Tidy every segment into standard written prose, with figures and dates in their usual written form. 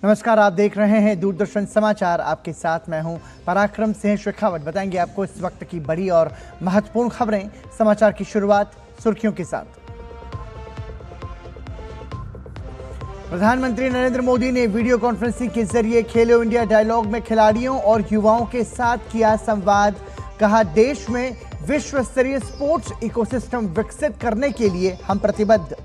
नमस्कार, आप देख रहे हैं दूरदर्शन समाचार। आपके साथ मैं हूं पराक्रम सिंह शेखावत। बताएंगे आपको इस वक्त की बड़ी और महत्वपूर्ण खबरें। समाचार की शुरुआत सुर्खियों के साथ। प्रधानमंत्री नरेंद्र मोदी ने वीडियो कॉन्फ्रेंसिंग के जरिए खेलो इंडिया डायलॉग में खिलाड़ियों और युवाओं के साथ किया संवाद। कहा, देश में विश्व स्तरीय स्पोर्ट्स इकोसिस्टम विकसित करने के लिए हम प्रतिबद्ध।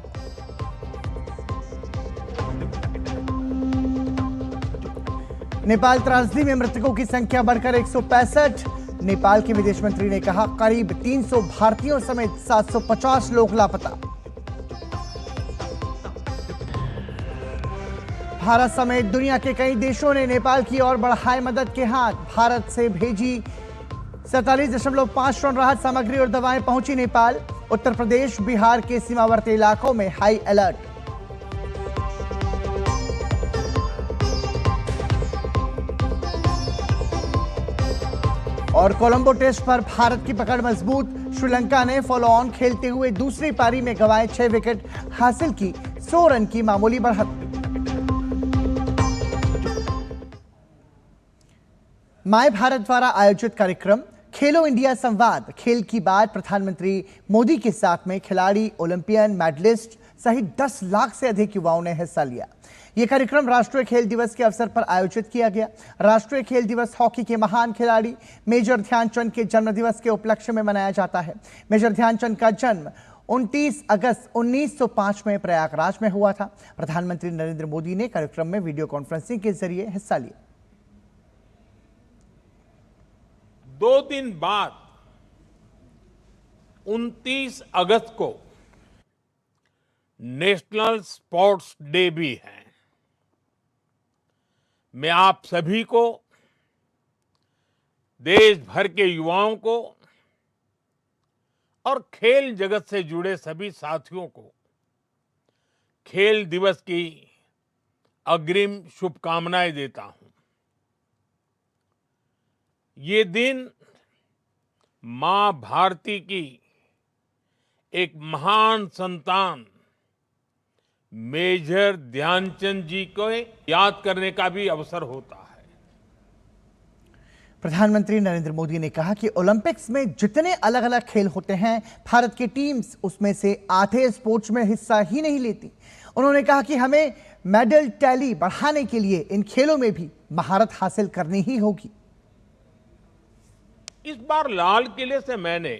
नेपाल त्रासदी में मृतकों की संख्या बढ़कर 165। नेपाल के विदेश मंत्री ने कहा, करीब 300 भारतीयों समेत 750 लोग लापता। भारत समेत दुनिया के कई देशों ने नेपाल की ओर बढ़ाए मदद के हाथ। भारत से भेजी 47.5 टन राहत सामग्री और दवाएं पहुंची नेपाल। उत्तर प्रदेश, बिहार के सीमावर्ती इलाकों में हाई अलर्ट। और कोलंबो टेस्ट पर भारत की पकड़ मजबूत। श्रीलंका ने फॉलो ऑन खेलते हुए दूसरी पारी में गंवाए 6 विकेट, हासिल की 100 रन की मामूली बढ़त। माय भारत द्वारा आयोजित कार्यक्रम खेलो इंडिया संवाद। खेल की बात प्रधानमंत्री मोदी के साथ में खिलाड़ी, ओलंपियन, मेडलिस्ट सहित 10 लाख से अधिक युवाओं ने हिस्सा लिया। यह कार्यक्रम राष्ट्रीय खेल दिवस के अवसर पर आयोजित किया गया। राष्ट्रीय खेल दिवस हॉकी के महान खिलाड़ी मेजर ध्यानचंद के जन्मदिवस के उपलक्ष्य में मनाया जाता है। मेजर ध्यानचंद का जन्म 29 अगस्त 1905 में प्रयागराज में हुआ था। प्रधानमंत्री नरेंद्र मोदी ने कार्यक्रम में वीडियो कॉन्फ्रेंसिंग के जरिए हिस्सा लिया। 2 दिन बाद 29 अगस्त को नेशनल स्पोर्ट्स डे भी है। मैं आप सभी को, देश भर के युवाओं को और खेल जगत से जुड़े सभी साथियों को खेल दिवस की अग्रिम शुभकामनाएं देता हूं। ये दिन मां भारती की एक महान संतान मेजर ध्यानचंद जी को याद करने का भी अवसर होता है। प्रधानमंत्री नरेंद्र मोदी ने कहा कि ओलंपिक्स में जितने अलग अलग खेल होते हैं, भारत की टीम्स उसमें से आधे स्पोर्ट्स में हिस्सा ही नहीं लेती। उन्होंने कहा कि हमें मेडल टैली बढ़ाने के लिए इन खेलों में भी महारत हासिल करनी ही होगी। इस बार लाल किले से मैंने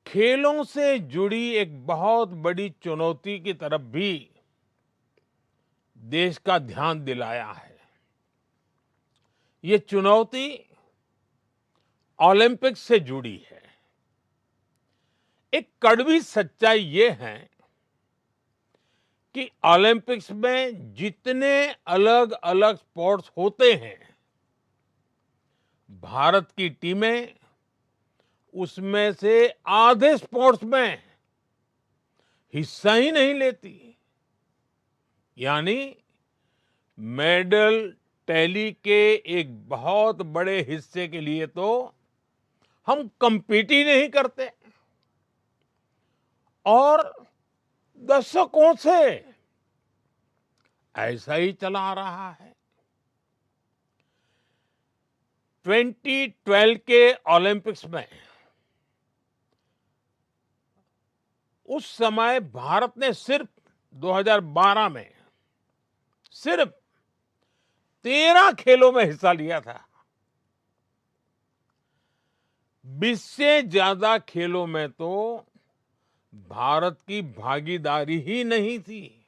खेलों से जुड़ी एक बहुत बड़ी चुनौती की तरफ भी देश का ध्यान दिलाया है। ये चुनौती ओलंपिक्स से जुड़ी है। एक कड़वी सच्चाई ये है कि ओलंपिक्स में जितने अलग अलग स्पोर्ट्स होते हैं, भारत की टीमें उसमें से आधे स्पोर्ट्स में हिस्सा ही नहीं लेती। यानी मेडल टैली के एक बहुत बड़े हिस्से के लिए तो हम compete ही नहीं करते। और दशकों से ऐसा ही चला आ रहा है। 2012 के ओलंपिक्स में उस समय भारत ने सिर्फ 2012 में सिर्फ 13 खेलों में हिस्सा लिया था। 20 से ज्यादा खेलों में तो भारत की भागीदारी ही नहीं थी।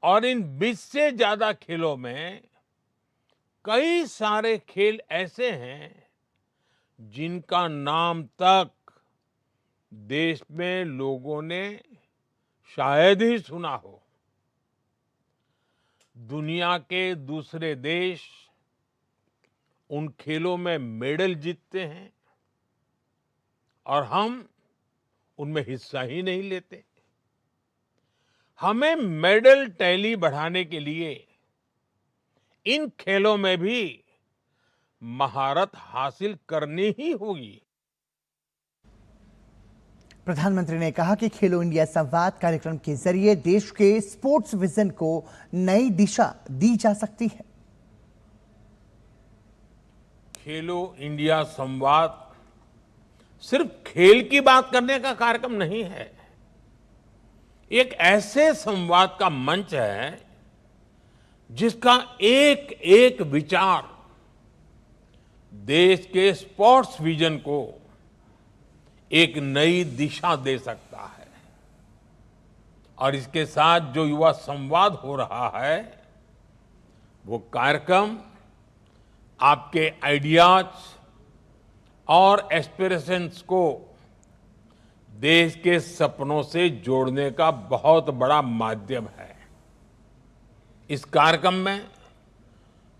और इन 20 से ज्यादा खेलों में कई सारे खेल ऐसे हैं जिनका नाम तक देश में लोगों ने शायद ही सुना हो। दुनिया के दूसरे देश उन खेलों में मेडल जीतते हैं और हम उनमें हिस्सा ही नहीं लेते। हमें मेडल टैली बढ़ाने के लिए इन खेलों में भी महारत हासिल करनी ही होगी। प्रधानमंत्री ने कहा कि खेलो इंडिया संवाद कार्यक्रम के जरिए देश के स्पोर्ट्स विजन को नई दिशा दी जा सकती है। खेलो इंडिया संवाद सिर्फ खेल की बात करने का कार्यक्रम नहीं है, एक ऐसे संवाद का मंच है जिसका एक एक विचार देश के स्पोर्ट्स विजन को एक नई दिशा दे सकता है। और इसके साथ जो युवा संवाद हो रहा है, वो कार्यक्रम आपके आइडियाज और एस्पिरेशंस को देश के सपनों से जोड़ने का बहुत बड़ा माध्यम है। इस कार्यक्रम में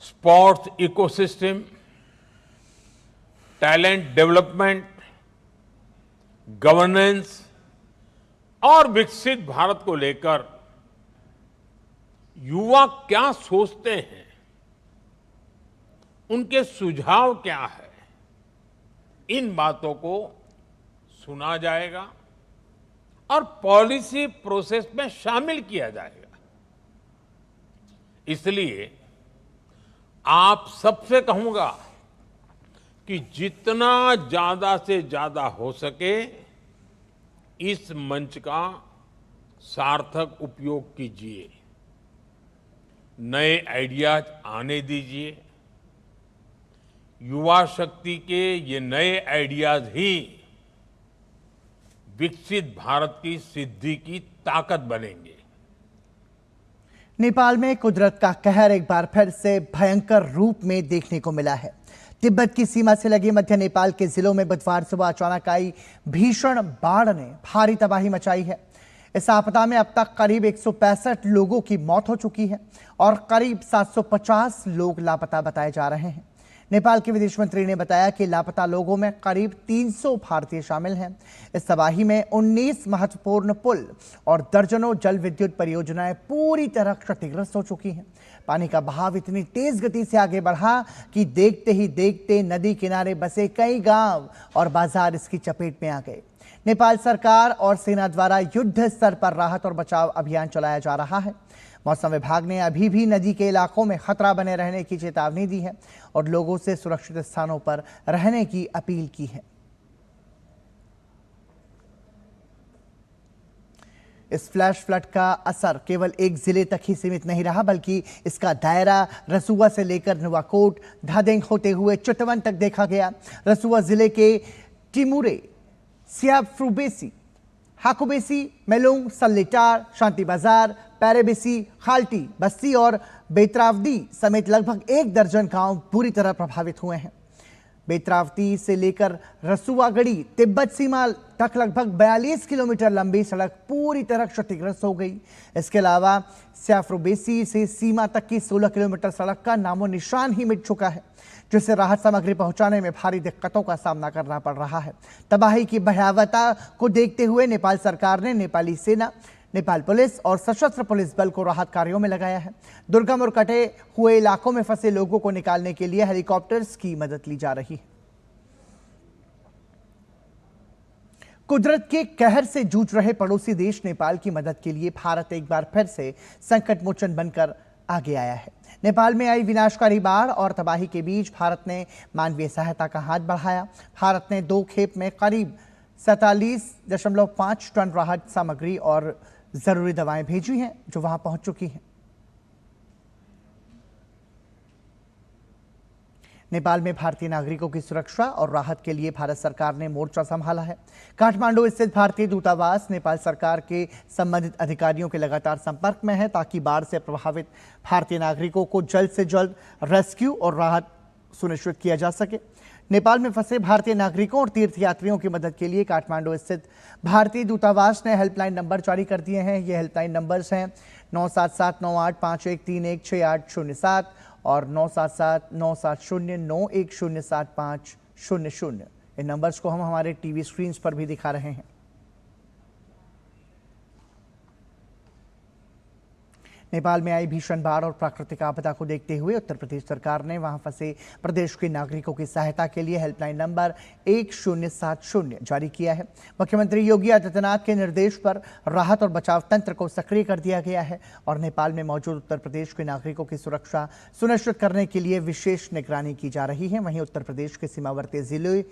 sports ecosystem, talent development, governance और विकसित भारत को लेकर युवा क्या सोचते हैं, उनके सुझाव क्या है, इन बातों को सुना जाएगा और पॉलिसी प्रोसेस में शामिल किया जाएगा। इसलिए आप सबसे कहूंगा कि जितना ज्यादा से ज्यादा हो सके इस मंच का सार्थक उपयोग कीजिए, नए आइडियाज आने दीजिए। युवा शक्ति के ये नए आइडियाज ही विकसित भारत की सिद्धि की ताकत बनेंगे। नेपाल में कुदरत का कहर एक बार फिर से भयंकर रूप में देखने को मिला है। तिब्बत की सीमा से लगे मध्य नेपाल के जिलों में बुधवार सुबह अचानक आई भीषण बाढ़ ने भारी तबाही मचाई है। इस आपदा में अब तक करीब 165 लोगों की मौत हो चुकी है और करीब 750 लोग लापता बताए जा रहे हैं। नेपाल के विदेश मंत्री ने बताया कि लापता लोगों में करीब 300 भारतीय शामिल हैं। इस तबाही में 19 महत्वपूर्ण पुल और दर्जनों जल विद्युत परियोजनाएं पूरी तरह क्षतिग्रस्त हो चुकी हैं। पानी का बहाव इतनी तेज गति से आगे बढ़ा कि देखते ही देखते नदी किनारे बसे कई गांव और बाजार इसकी चपेट में आ गए। नेपाल सरकार और सेना द्वारा युद्ध स्तर पर राहत और बचाव अभियान चलाया जा रहा है। मौसम विभाग ने अभी भी नदी के इलाकों में खतरा बने रहने की चेतावनी दी है और लोगों से सुरक्षित स्थानों पर रहने की अपील की है। इस फ्लैश फ्लड का असर केवल एक जिले तक ही सीमित नहीं रहा, बल्कि इसका दायरा रसुआ से लेकर नुवाकोट, धादेंग होते हुए चितवन तक देखा गया। रसुआ जिले के टिमुरे, सियाफ्रुबेसी, हाकुबेसी, मेलुंग, सल्लेटार, शांति बाजार, पैरेबेसी, खाल्टी, बस्ती और बेतरावदी समेत लगभग 1 दर्जन गांव बुरी तरह प्रभावित हुए हैं। बेतरावती से लेकर रसुआगढ़ी तिब्बत सीमा तक लगभग 42 किलोमीटर लंबी सड़क पूरी तरह क्षतिग्रस्त हो गई। इसके अलावा सियाफ्रुबेसी से सीमा तक की 16 किलोमीटर सड़क का नामो निशान ही मिट चुका है, जिससे राहत सामग्री पहुंचाने में भारी दिक्कतों का सामना करना पड़ रहा है। तबाही की भयावहता को देखते हुए नेपाल सरकार ने नेपाली सेना, नेपाल पुलिस और सशस्त्र पुलिस बल को राहत कार्यों में लगाया है। दुर्गम और कटे हुए इलाकों में फंसे लोगों को निकालने के लिए हेलीकॉप्टर्स की मदद ली जा रही है। कुदरत के कहर से जूझ रहे पड़ोसी देश नेपाल की मदद के लिए भारत एक बार फिर से संकट मोचन बनकर आगे आया है। नेपाल में आई विनाशकारी बाढ़ और तबाही के बीच भारत ने मानवीय सहायता का हाथ बढ़ाया। भारत ने 2 खेप में करीब 47.5 टन राहत सामग्री और जरूरी दवाएं भेजी हैं, जो वहां पहुंच चुकी हैं। नेपाल में भारतीय नागरिकों की सुरक्षा और राहत के लिए भारत सरकार ने मोर्चा संभाला है। काठमांडू स्थित भारतीय दूतावास नेपाल सरकार के संबंधित अधिकारियों के लगातार संपर्क में है, ताकि बाढ़ से प्रभावित भारतीय नागरिकों को जल्द से जल्द रेस्क्यू और राहत सुनिश्चित किया जा सके। नेपाल में फंसे भारतीय नागरिकों और तीर्थयात्रियों की मदद के लिए काठमांडू स्थित भारतीय दूतावास ने हेल्पलाइन नंबर जारी कर दिए हैं। ये हेल्पलाइन नंबर्स हैं 977985136807 और 97797091075000। इन नंबर्स को हम हमारे टीवी स्क्रीन पर भी दिखा रहे हैं। नेपाल में आई भीषण बाढ़ और प्राकृतिक आपदा को देखते हुए उत्तर प्रदेश सरकार ने वहां फंसे प्रदेश के नागरिकों की सहायता के लिए हेल्पलाइन नंबर 1070 जारी किया है। मुख्यमंत्री योगी आदित्यनाथ के निर्देश पर राहत और बचाव तंत्र को सक्रिय कर दिया गया है और नेपाल में मौजूद उत्तर प्रदेश के नागरिकों की सुरक्षा सुनिश्चित करने के लिए विशेष निगरानी की जा रही है। वहीं उत्तर प्रदेश के सीमावर्ती जिले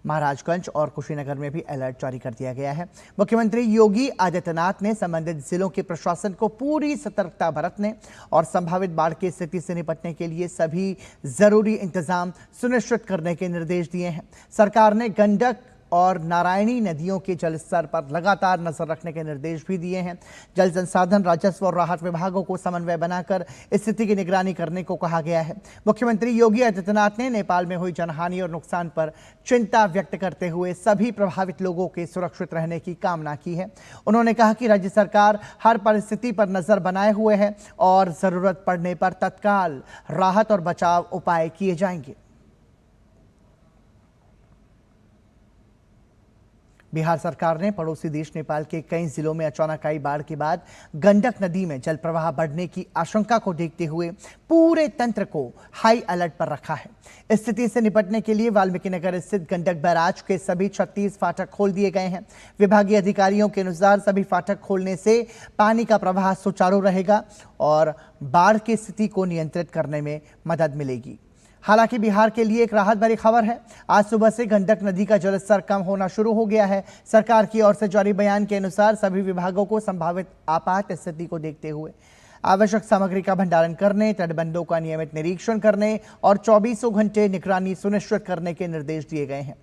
महाराजगंज और कुशीनगर में भी अलर्ट जारी कर दिया गया है। मुख्यमंत्री योगी आदित्यनाथ ने संबंधित जिलों के प्रशासन को पूरी सतर्कता बरतने और संभावित बाढ़ की स्थिति से निपटने के लिए सभी जरूरी इंतजाम सुनिश्चित करने के निर्देश दिए हैं। सरकार ने गंडक और नारायणी नदियों के जलस्तर पर लगातार नजर रखने के निर्देश भी दिए हैं। जल संसाधन, राजस्व और राहत विभागों को समन्वय बनाकर स्थिति की निगरानी करने को कहा गया है। मुख्यमंत्री योगी आदित्यनाथ ने नेपाल में हुई जनहानि और नुकसान पर चिंता व्यक्त करते हुए सभी प्रभावित लोगों के सुरक्षित रहने की कामना की है। उन्होंने कहा कि राज्य सरकार हर परिस्थिति पर नजर बनाए हुए है और जरूरत पड़ने पर तत्काल राहत और बचाव उपाय किए जाएंगे। बिहार सरकार ने पड़ोसी देश नेपाल के कई जिलों में अचानक आई बाढ़ के बाद गंडक नदी में जल प्रवाह बढ़ने की आशंका को देखते हुए पूरे तंत्र को हाई अलर्ट पर रखा है। स्थिति से निपटने के लिए वाल्मीकिनगर स्थित गंडक बैराज के सभी 36 फाटक खोल दिए गए हैं। विभागीय अधिकारियों के अनुसार सभी फाटक खोलने से पानी का प्रवाह सुचारू रहेगा और बाढ़ की स्थिति को नियंत्रित करने में मदद मिलेगी। हालांकि बिहार के लिए एक राहत भरी खबर है। आज सुबह से गंडक नदी का जलस्तर कम होना शुरू हो गया है। सरकार की ओर से जारी बयान के अनुसार सभी विभागों को संभावित आपात स्थिति को देखते हुए आवश्यक सामग्री का भंडारण करने, तटबंधों का नियमित निरीक्षण करने और 24 घंटे निगरानी सुनिश्चित करने के निर्देश दिए गए हैं।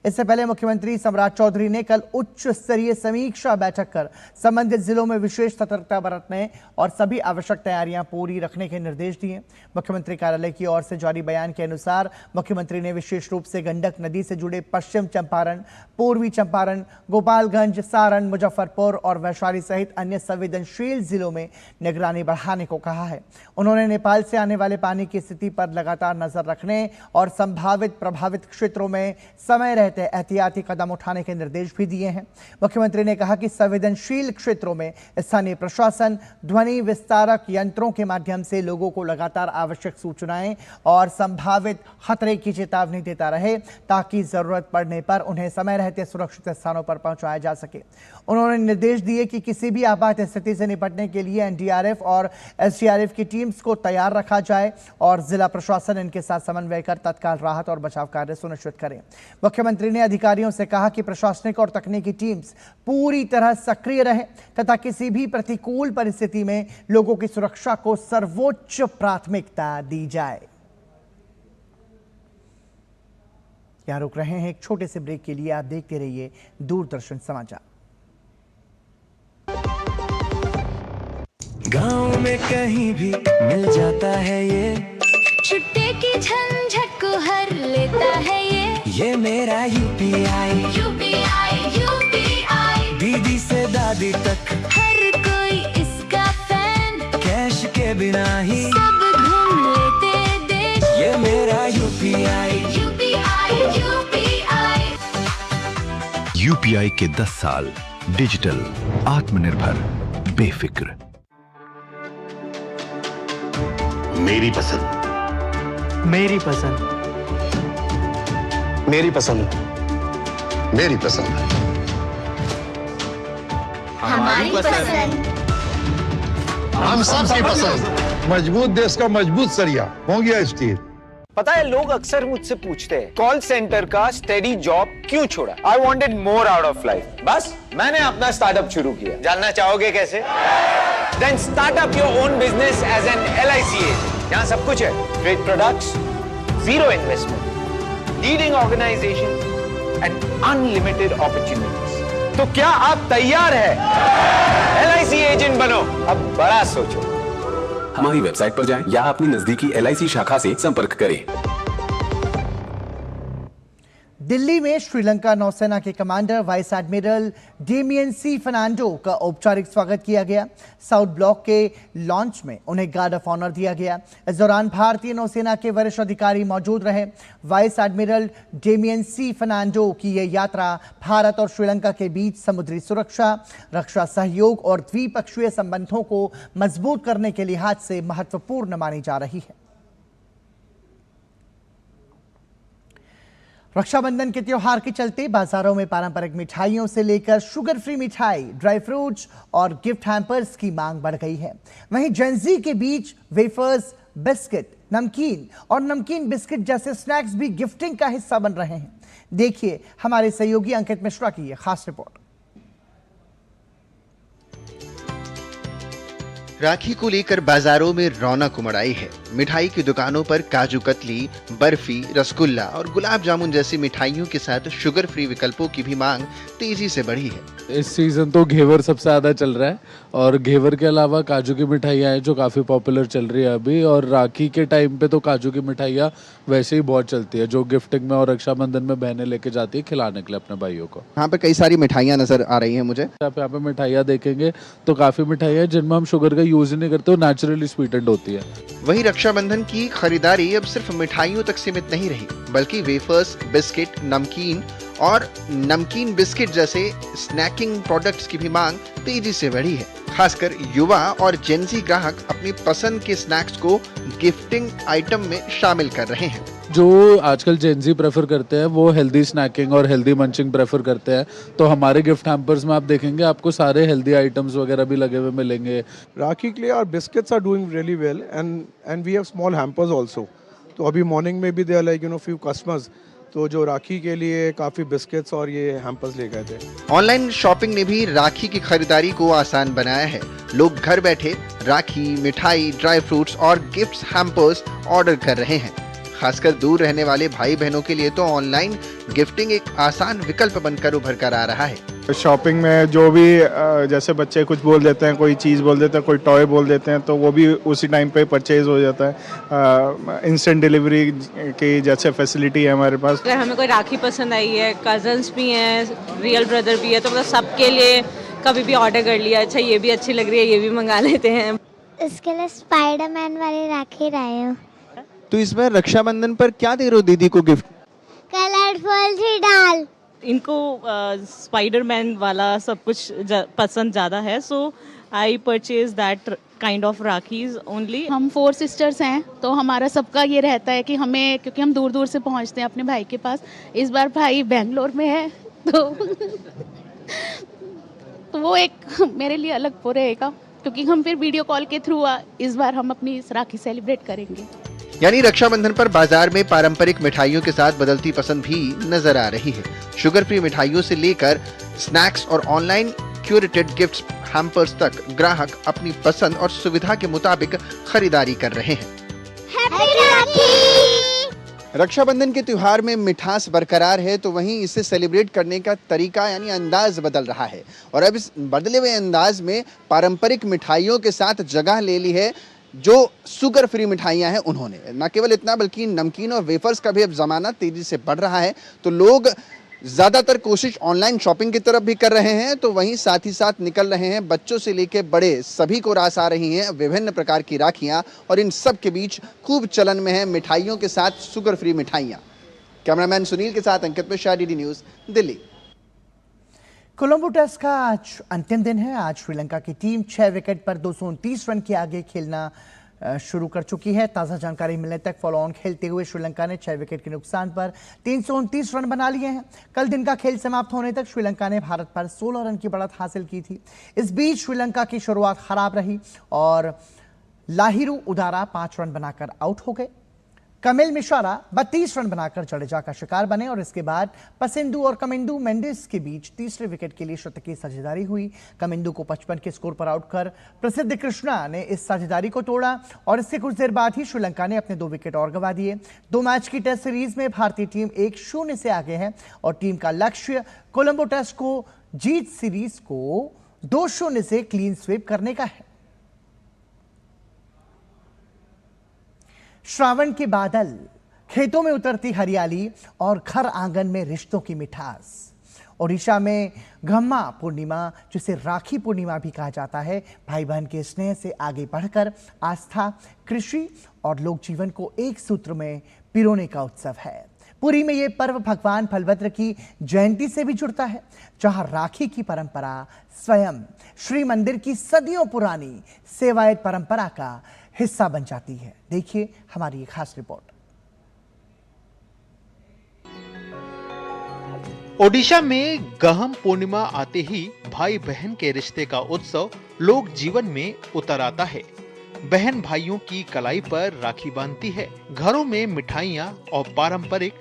इससे पहले मुख्यमंत्री सम्राट चौधरी ने कल उच्च स्तरीय समीक्षा बैठक कर संबंधित जिलों में विशेष सतर्कता बरतने और सभी आवश्यक तैयारियां पूरी रखने के निर्देश दिए। मुख्यमंत्री कार्यालय की ओर से जारी बयान के अनुसार मुख्यमंत्री ने विशेष रूप से गंडक नदी से जुड़े पश्चिम चंपारण, पूर्वी चंपारण, गोपालगंज, सारण, मुजफ्फरपुर और वैशाली सहित अन्य संवेदनशील जिलों में निगरानी बढ़ाने को कहा है। उन्होंने नेपाल से आने वाले पानी की स्थिति पर लगातार नजर रखने और संभावित प्रभावित क्षेत्रों में समय रहते एहतियाती कदम उठाने के निर्देश भी दिए हैं। मुख्यमंत्री ने कहा कि संवेदनशील क्षेत्रों में स्थानीय प्रशासन ध्वनि विस्तारक यंत्रों के माध्यम से लोगों को लगातार आवश्यक सूचनाएं और संभावित खतरे की चेतावनी देता रहे ताकि जरूरत पड़ने पर उन्हें समय रहते सुरक्षित स्थानों पर पहुंचाया जा सके। उन्होंने निर्देश दिए कि किसी भी आपात स्थिति से निपटने के लिए एनडीआरएफ और एसडीआरएफ की टीम्स को तैयार रखा जाए और जिला प्रशासन इनके साथ समन्वय कर तत्काल राहत और बचाव कार्य सुनिश्चित करें। मुख्यमंत्री ने अधिकारियों से कहा कि प्रशासनिक और तकनीकी टीम्स पूरी तरह सक्रिय रहे तथा किसी भी प्रतिकूल परिस्थिति में लोगों की सुरक्षा को सर्वोच्च प्राथमिकता दी जाए। यहां रुक रहे हैं एक छोटे से ब्रेक के लिए। आप देखते रहिए दूरदर्शन समाचार। गांव में कहीं भी मिल जाता है ये, छुट्टे की झंझट को हर लेता है ये मेरा यूपीआई। दीदी से दादी तक हर कोई इसका फैन, कैश के बिना ही सब घूम लेते देश। ये मेरा यूपीआई। यूपीआई के 10 साल डिजिटल, आत्मनिर्भर, बेफिक्र। मेरी पसंद, मेरी पसंद, मेरी पसंद, मेरी पसंद, हमारी पसंद। हम सबकी पसंद। मजबूत देश का मजबूत सरिया हो गया स्टील। पता है, लोग अक्सर मुझसे पूछते हैं कॉल सेंटर का स्टेडी जॉब क्यों छोड़ा। I wanted more out of life. बस मैंने अपना स्टार्टअप शुरू किया। जानना चाहोगे कैसे? Then start up your own business as an LIC agent. यहाँ सब कुछ है, trade products, zero investment, leading organisation and unlimited opportunities. तो क्या आप तैयार हैं? LIC एजेंट बनो, अब बड़ा सोचो। हमारी वेबसाइट पर जाएं या अपनी नजदीकी LIC शाखा से संपर्क करें। दिल्ली में श्रीलंका नौसेना के कमांडर वाइस एडमिरल डेमियन सी फर्नांडो का औपचारिक स्वागत किया गया। साउथ ब्लॉक के लॉन्च में उन्हें गार्ड ऑफ ऑनर दिया गया। इस दौरान भारतीय नौसेना के वरिष्ठ अधिकारी मौजूद रहे। वाइस एडमिरल डेमियन सी फर्नांडो की यह यात्रा भारत और श्रीलंका के बीच समुद्री सुरक्षा, रक्षा सहयोग और द्विपक्षीय संबंधों को मजबूत करने के लिहाज से महत्वपूर्ण मानी जा रही है। रक्षाबंधन के त्योहार के चलते बाजारों में पारंपरिक मिठाइयों से लेकर शुगर फ्री मिठाई, ड्राई फ्रूट्स और गिफ्ट हैम्पर्स की मांग बढ़ गई है। वहीं जेंजी के बीच वेफर्स, बिस्किट, नमकीन और नमकीन बिस्किट जैसे स्नैक्स भी गिफ्टिंग का हिस्सा बन रहे हैं। देखिए हमारे सहयोगी अंकित मिश्रा की यह खास रिपोर्ट। राखी को लेकर बाजारों में रौनक उमड़ आई है। मिठाई की दुकानों पर काजू कतली, बर्फी, रसगुल्ला और गुलाब जामुन जैसी मिठाइयों के साथ शुगर फ्री विकल्पों की भी मांग तेजी से बढ़ी है। इस सीजन तो घेवर सबसे ज्यादा चल रहा है और घेवर के अलावा काजू की मिठाइयाँ हैं जो काफी पॉपुलर चल रही है अभी। और राखी के टाइम पे तो काजू की मिठाइयाँ वैसे ही बहुत चलती है जो गिफ्टिंग में और रक्षाबंधन में बहनें लेके जाती है खिलाने के लिए अपने भाइयों को। यहाँ पे कई सारी मिठाइयाँ नजर आ रही हैं मुझे। आप यहाँ पे मिठाइयाँ देखेंगे तो काफी मिठाइयाँ जिनमें हम शुगर का यूज ही नहीं करते, वो नेचुरली स्वीटेंड होती है। वहीं रक्षाबंधन की खरीदारी अब सिर्फ मिठाइयों तक सीमित नहीं रही, बल्कि वेफर्स, बिस्किट, नमकीन और नमकीन बिस्किट जैसे स्नैकिंग प्रोडक्ट्स की भी मांग तेजी से बढ़ी है। खासकर युवा और जेंजी ग्राहक अपनी पसंद के स्नैक्स को गिफ्टिंग आइटम में शामिल कर रहे हैं। जो आजकल जेंजी प्रेफर करते हैं वो हेल्दी स्नैकिंग और हेल्दी मंचिंग प्रेफर करते हैं, तो हमारे गिफ्ट हैम्पर्स में आप देखेंगे आपको सारे हेल्दी आइटम्स वगैरह भी लगे हुए मिलेंगे। राखी के लिए और biscuits are doing really well and we have small hampers also. तो अभी मॉर्निंग में भी they are like few customers तो जो राखी के लिए काफी बिस्किट्स और ये हैम्पर्स ले गए थे। ऑनलाइन शॉपिंग ने भी राखी की खरीदारी को आसान बनाया है। लोग घर बैठे राखी, मिठाई, ड्राई फ्रूट्स और गिफ्ट्स हैम्पर्स ऑर्डर कर रहे हैं। खासकर दूर रहने वाले भाई बहनों के लिए तो ऑनलाइन गिफ्टिंग एक आसान विकल्प बनकर उभर कर आ रहा है। शॉपिंग में जो भी जैसे बच्चे कुछ बोल देते हैं, कोई चीज़ बोल देते हैं, कोई टॉय बोल देते हैं, तो वो भी उसी टाइम पे परचेज हो जाता है। इंस्टेंट डिलीवरी की जैसे फैसिलिटी है हमारे पास। अगर हमें कोई राखी पसंद आई है, कजन्स भी हैं, रियल ब्रदर भी है, तो मतलब सबके लिए कभी भी ऑर्डर कर लिया, अच्छा ये भी अच्छी लग रही है, ये भी मंगा लेते हैं। इसके लिए स्पाइडरमैन वाली राखी लाई हूँ। तो इस बार रक्षाबंधन पर क्या दे रहे हो दीदी को गिफ्ट? कलरफुल सी डाल। इनको स्पाइडरमैन वाला सब कुछ पसंद ज़्यादा है, so I purchase that kind of rakhis only. हम 4 सिस्टर्स हैं तो हमारा सबका ये रहता है कि हमें, क्योंकि हम दूर दूर से पहुंचते हैं अपने भाई के पास। इस बार भाई बेंगलोर में है तो वो एक मेरे लिए अलग वो रहेगा, क्योंकि हम फिर वीडियो कॉल के थ्रू इस बार हम अपनी इस राखी सेलिब्रेट करेंगे। यानी रक्षाबंधन पर बाजार में पारंपरिक मिठाइयों के साथ बदलती पसंद भी नजर आ रही है। शुगर फ्री मिठाइयों से लेकर स्नैक्स और ऑनलाइन क्यूरेटेड गिफ्ट्स हैम्पर्स तक ग्राहक अपनी पसंद और सुविधा के मुताबिक खरीदारी कर रहे हैं। रक्षाबंधन के त्योहार में मिठास बरकरार है, तो वहीं इसे सेलिब्रेट करने का तरीका यानी अंदाज बदल रहा है। और अब इस बदले हुए अंदाज में पारंपरिक मिठाइयों के साथ जगह ले ली है जो शुगर फ्री मिठाइयां हैं उन्होंने। न केवल इतना बल्कि नमकीन और वेफर्स का भी अब जमाना तेजी से बढ़ रहा है, तो लोग ज्यादातर कोशिश ऑनलाइन शॉपिंग की तरफ भी कर रहे हैं, तो वहीं साथ ही साथ निकल रहे हैं बच्चों से लेकर बड़े सभी को रास आ रही हैं विभिन्न प्रकार की राखियां। और इन सब के बीच खूब चलन में है मिठाइयों के साथ शुगर फ्री मिठाइयां। कैमरामैन सुनील के साथ Ankit Mishra, DD news, Delhi. Colombo test का आज अंतिम दिन है। आज श्रीलंका की टीम 6 विकेट पर 229 रन के आगे खेलना शुरू कर चुकी है। ताज़ा जानकारी मिलने तक फॉलो ऑन खेलते हुए श्रीलंका ने 6 विकेट के नुकसान पर 329 रन बना लिए हैं। कल दिन का खेल समाप्त होने तक श्रीलंका ने भारत पर 16 रन की बढ़त हासिल की थी। इस बीच श्रीलंका की शुरुआत खराब रही और लाहिरू उदारा 5 रन बनाकर आउट हो गए। कमिल मिश्रा 32 रन बनाकर जडेजा का शिकार बने और इसके बाद पसिंदू और कमिंदू मेंडिस के बीच तीसरे विकेट के लिए शतकीय साझेदारी हुई। कमिंदू को 55 के स्कोर पर आउट कर प्रसिद्ध कृष्णा ने इस साझेदारी को तोड़ा और इससे कुछ देर बाद ही श्रीलंका ने अपने 2 विकेट और गंवा दिए। 2 मैच की टेस्ट सीरीज में भारतीय टीम 1-0 से आगे है और टीम का लक्ष्य कोलंबो टेस्ट को जीत सीरीज को 2-0 से क्लीन स्वीप करने का है। श्रावण के बादल खेतों में उतरती हरियाली और घर आंगन में रिश्तों की मिठास। ओडिशा में गम्मा पूर्णिमा, जिसे राखी पूर्णिमा भी कहा जाता है, भाई बहन के स्नेह से आगे बढ़कर आस्था, कृषि और लोक जीवन को एक सूत्र में पिरोने का उत्सव है। पुरी में ये पर्व भगवान बलभद्र की जयंती से भी जुड़ता है, जहां राखी की परंपरा स्वयं श्री मंदिर की सदियों पुरानी सेवायत परंपरा का हिस्सा बन जाती है। देखिए हमारी एक खास रिपोर्ट। ओडिशा में गहम पूर्णिमा आते ही भाई बहन के रिश्ते का उत्सव लोक जीवन में उतर आता है। बहन भाइयों की कलाई पर राखी बांधती है, घरों में मिठाइयाँ और पारंपरिक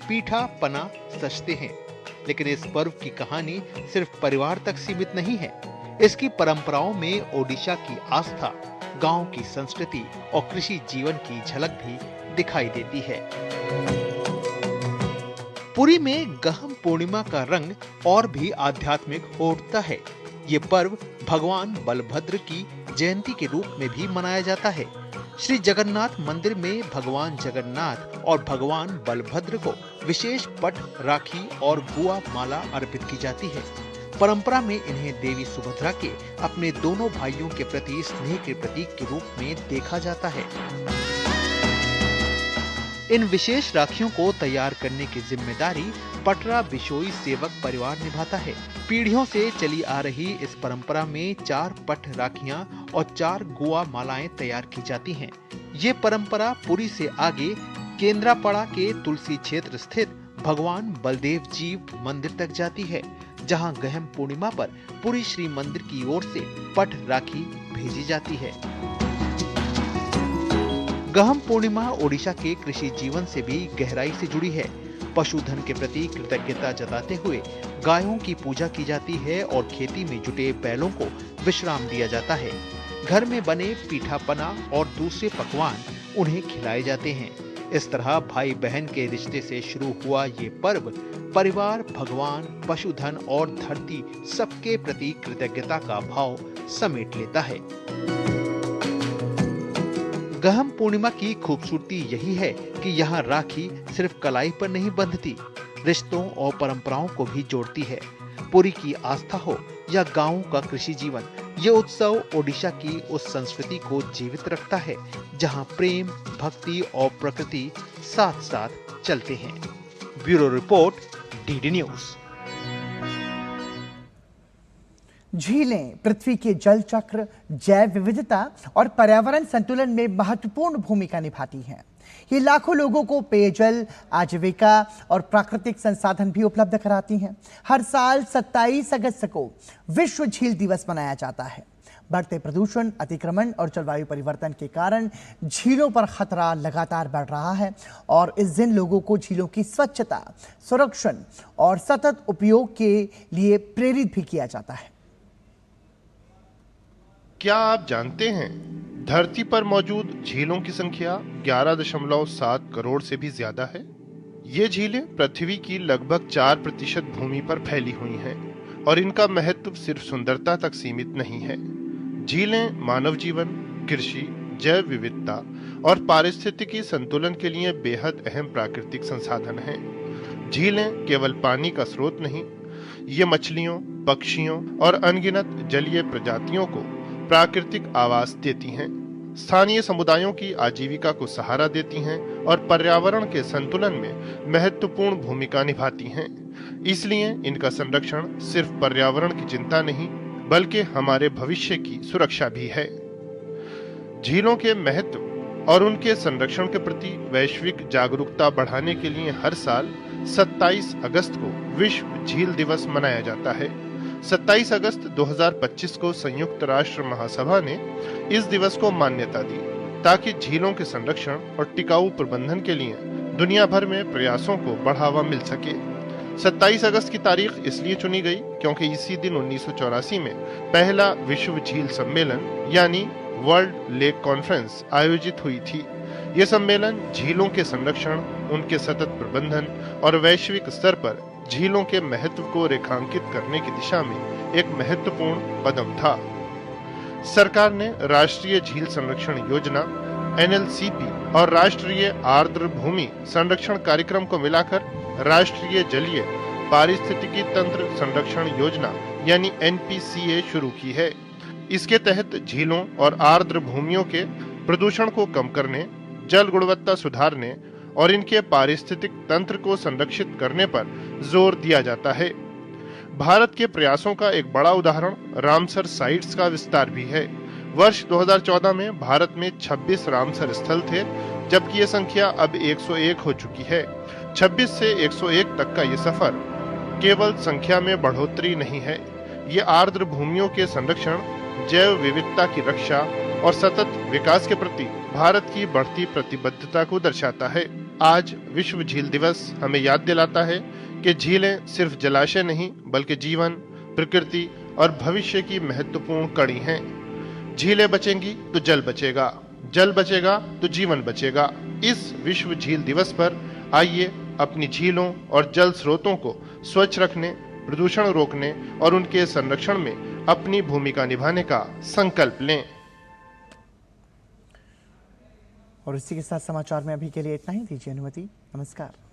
पीठा पना सजते हैं। लेकिन इस पर्व की कहानी सिर्फ परिवार तक सीमित नहीं है। इसकी परंपराओं में ओडिशा की आस्था, गांव की संस्कृति और कृषि जीवन की झलक भी दिखाई देती है। पुरी में गहम पूर्णिमा का रंग और भी आध्यात्मिक हो उठता है। ये पर्व भगवान बलभद्र की जयंती के रूप में भी मनाया जाता है। श्री जगन्नाथ मंदिर में भगवान जगन्नाथ और भगवान बलभद्र को विशेष पट, राखी और गुआ माला अर्पित की जाती है। परंपरा में इन्हें देवी सुभद्रा के अपने दोनों भाइयों के प्रति स्नेह के प्रतीक के रूप में देखा जाता है। इन विशेष राखियों को तैयार करने की जिम्मेदारी पटरा बिशोई सेवक परिवार निभाता है। पीढ़ियों से चली आ रही इस परंपरा में 4 पट राखियां और 4 गुआ मालाएं तैयार की जाती हैं। ये परंपरा पुरी से आगे केंद्रापड़ा के तुलसी क्षेत्र स्थित भगवान बलदेव जीव मंदिर तक जाती है, जहां गहम पूर्णिमा पर पुरी श्री मंदिर की ओर से पट राखी भेजी जाती है। गहम पूर्णिमा ओडिशा के कृषि जीवन से भी गहराई से जुड़ी है। पशुधन के प्रति कृतज्ञता जताते हुए गायों की पूजा की जाती है और खेती में जुटे बैलों को विश्राम दिया जाता है। घर में बने पीठा पना और दूसरे पकवान उन्हें खिलाए जाते हैं। इस तरह भाई बहन के रिश्ते से शुरू हुआ ये पर्व परिवार, भगवान, पशुधन और धरती सबके प्रति कृतज्ञता का भाव समेट लेता है। गहम पूर्णिमा की खूबसूरती यही है कि यहाँ राखी सिर्फ कलाई पर नहीं बंधती, रिश्तों और परंपराओं को भी जोड़ती है। पुरी की आस्था हो या गांवों का कृषि जीवन, ये उत्सव ओडिशा की उस संस्कृति को जीवित रखता है जहां प्रेम, भक्ति और प्रकृति साथ साथ चलते हैं। Bureau report, DD news. झीलें पृथ्वी के जल चक्र, जैव विविधता और पर्यावरण संतुलन में महत्वपूर्ण भूमिका निभाती हैं। ये लाखों लोगों को पेयजल, आजीविका और प्राकृतिक संसाधन भी उपलब्ध कराती हैं। हर साल 27 अगस्त को विश्व झील दिवस मनाया जाता है। बढ़ते प्रदूषण, अतिक्रमण और जलवायु परिवर्तन के कारण झीलों पर खतरा लगातार बढ़ रहा है और इस दिन लोगों को झीलों की स्वच्छता, संरक्षण और सतत उपयोग के लिए प्रेरित भी किया जाता है। क्या आप जानते हैं, धरती पर मौजूद झीलों की संख्या 11.7 करोड़ से भी ज्यादा है। ये झीलें पृथ्वी की लगभग 4% भूमि पर फैली हुई हैं और इनका महत्व सिर्फ सुंदरता तक सीमित नहीं है। झीलें मानव जीवन, कृषि, जैव विविधता और पारिस्थितिकी संतुलन के लिए बेहद अहम प्राकृतिक संसाधन हैं। झीलें केवल पानी का स्रोत नहीं, ये मछलियों, पक्षियों और अनगिनत जलीय प्रजातियों को प्राकृतिक आवास देती हैं, स्थानीय समुदायों की आजीविका को सहारा देती हैं और पर्यावरण के संतुलन में महत्वपूर्ण भूमिका निभाती हैं। इसलिए इनका संरक्षण सिर्फ पर्यावरण की चिंता नहीं, बल्कि हमारे भविष्य की सुरक्षा भी है। झीलों के महत्व और उनके संरक्षण के प्रति वैश्विक जागरूकता बढ़ाने के लिए हर साल 27 अगस्त को विश्व झील दिवस मनाया जाता है। 27 अगस्त 2025 को संयुक्त राष्ट्र महासभा ने इस दिवस को मान्यता दी ताकि झीलों के संरक्षण और टिकाऊ प्रबंधन के लिए दुनिया भर में प्रयासों को बढ़ावा मिल सके। 27 अगस्त की तारीख इसलिए चुनी गई क्योंकि इसी दिन 1984 में पहला विश्व झील सम्मेलन यानी वर्ल्ड लेक कॉन्फ्रेंस आयोजित हुई थी। यह सम्मेलन झीलों के संरक्षण, उनके सतत प्रबंधन और वैश्विक स्तर पर झीलों के महत्व को रेखांकित करने की दिशा में एक महत्वपूर्ण कदम था। सरकार ने राष्ट्रीय झील संरक्षण योजना NLCP और राष्ट्रीय आर्द्र भूमि संरक्षण कार्यक्रम को मिलाकर राष्ट्रीय जलीय पारिस्थितिकी तंत्र संरक्षण योजना यानी NPCA शुरू की है। इसके तहत झीलों और आर्द्र भूमियों के प्रदूषण को कम करने, जल गुणवत्ता सुधारने और इनके पारिस्थितिक तंत्र को संरक्षित करने पर जोर दिया जाता है। भारत के प्रयासों का एक बड़ा उदाहरण रामसर साइट्स का विस्तार भी है। वर्ष 2014 में भारत में 26 रामसर स्थल थे, जबकि ये संख्या अब 101 हो चुकी है। 26 से 101 तक का ये सफर केवल संख्या में बढ़ोतरी नहीं है, ये आर्द्र भूमियों के संरक्षण, जैव विविधता की रक्षा और सतत विकास के प्रति भारत की बढ़ती प्रतिबद्धता को दर्शाता है। आज विश्व झील दिवस हमें याद दिलाता है कि झीलें सिर्फ जलाशय नहीं बल्कि जीवन, प्रकृति और भविष्य की महत्वपूर्ण कड़ी हैं। झीलें बचेंगी तो जल बचेगा, जल बचेगा तो जीवन बचेगा। इस विश्व झील दिवस पर आइए अपनी झीलों और जल स्रोतों को स्वच्छ रखने, प्रदूषण रोकने और उनके संरक्षण में अपनी भूमिका निभाने का संकल्प लें। और इसी के साथ समाचार में अभी के लिए इतना ही। दीजिए अनुमति। नमस्कार।